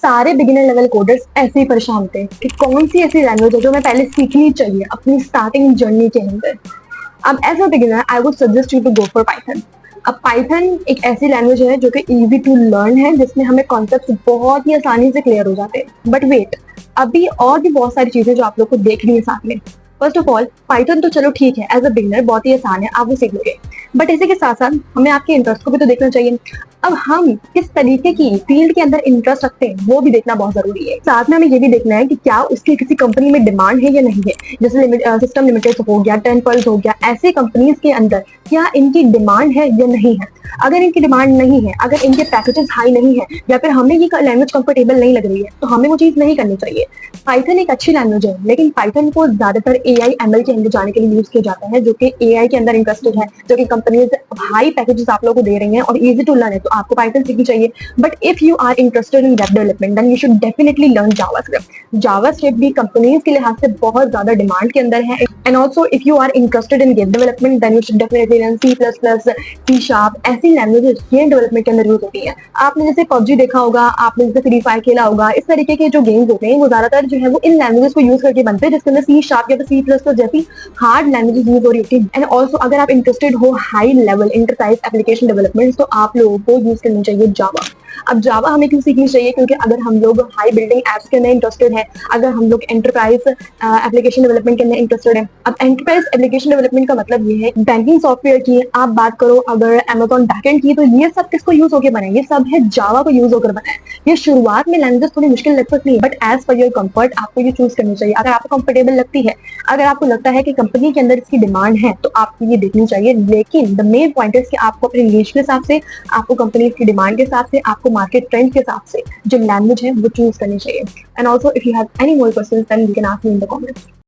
सारे beginner level coders ऐसे ही परेशान होते हैं कि कौन सी ऐसी लैंग्वेज है जो मैं पहले सीखनी चाहिए अपनी स्टार्टिंग जर्नी के अंदर। अब as a beginner I would suggest you to go for Python. अब पाइथन एक ऐसी लैंग्वेज है जो कि इजी टू लर्न है, जिसमें हमें कॉन्सेप्ट बहुत ही आसानी से क्लियर हो जाते हैं। बट वेट, अभी और भी बहुत सारी चीजें जो आप लोग को देखनी है साथ में। फर्स्ट ऑफ ऑल, पाइथन तो चलो ठीक है, एज अ बिगिनर बहुत ही आसान है, आप वो सीख लोगे। बट इसी के साथ साथ हमें आपके इंटरेस्ट को भी तो देखना चाहिए। अब हम किस तरीके की फील्ड के अंदर इंटरेस्ट रखते हैं वो भी देखना बहुत जरूरी है। साथ में हमें ये भी देखना है कि क्या उसकी किसी कंपनी में डिमांड है या नहीं है। जैसे सिस्टम लिमिटेड हो गया, टेम्पल्स हो गया, ऐसे कंपनीज के अंदर क्या इनकी डिमांड है या नहीं है। अगर इनकी डिमांड नहीं है, अगर इनके पैकेजेस हाई नहीं है, या फिर हमें ये लैंग्वेज कंफर्टेबल नहीं लग रही है, तो हमें वो चीज नहीं करनी चाहिए। पाइथन एक अच्छी लैंग्वेज है, लेकिन पाइथन को ज्यादातर एआई एमएल के अंदर जाने के लिए यूज किया जाता है, जो कि एआई के अंदर इंटरेस्टेड है, जो कि कंपनीज हाई पैकेजेस आप लोगों को दे रही हैं और इजी टू लर्न है, तो आपको पाइथन सीखनी चाहिए। But if you are interested in web development then you should definitely learn JavaScript. JavaScript भी कंपनीज के लिहाज से बहुत ज्यादा डिमांड के अंदर है। And also if you are interested in game development then you should definitely learn C plus plus, C sharp. ऐसी लैंग्वेजेस गेम डेवलपमेंट के अंदर यूज होती है। आपने जैसे पबजी देखा होगा, आपने जैसे फ्री फायर खेला होगा, इस तरीके के जो गेम्स होते हैं वो ज्यादातर जो है वो इन लैंग्वेजेस को यूज करके बनते हैं, जिसके अंदर सी शार्प या सी प्लस प्लस जैसी हार्ड लैंग्वेजेस यूज हो रही होती है। एंड ऑल्सो अगर आप इंटरेस्टेड हो high level enterprise application development, तो आप लोगों को यूज करनी चाहिए जावा। अब जावा हमें क्यों सीखनी चाहिए? क्योंकि अगर हम लोग हाई बिल्डिंग एप्स के अंदर इंटरेस्टेड है, अगर हम लोग एंटरप्राइज एप्लीकेशन डेवलपमेंट के अंदर इंटरेस्टेड है। अब एंटरप्राइज एप्लीकेशन डेवलपमेंट का मतलब ये है बैंकिंग सॉफ्टवेयर की आप बात करो, अगर अमेजॉन बैकएंड की, तो ये सब किसको यूज होकर बना है? ये सब है जावा को यूज होकर बना है। ये शुरुआत में लैंग्वेज थोड़ी मुश्किल लग सकती है, but as per your comfort आपको ये चूज करनी चाहिए। अगर आपको कंफर्टेबल लगती है, अगर आपको लगता है कि कंपनी के अंदर इसकी डिमांड है, तो आपको ये देखनी चाहिए। लेकिन द मेन पॉइंट है कि आपको अपने नीश के हिसाब से, आपको कंपनी की डिमांड के हिसाब से, आपको मार्केट ट्रेंड के हिसाब से जो लैंग्वेज है वो चूज करनी चाहिए। And also if you have any more questions then you can ask me in the comments.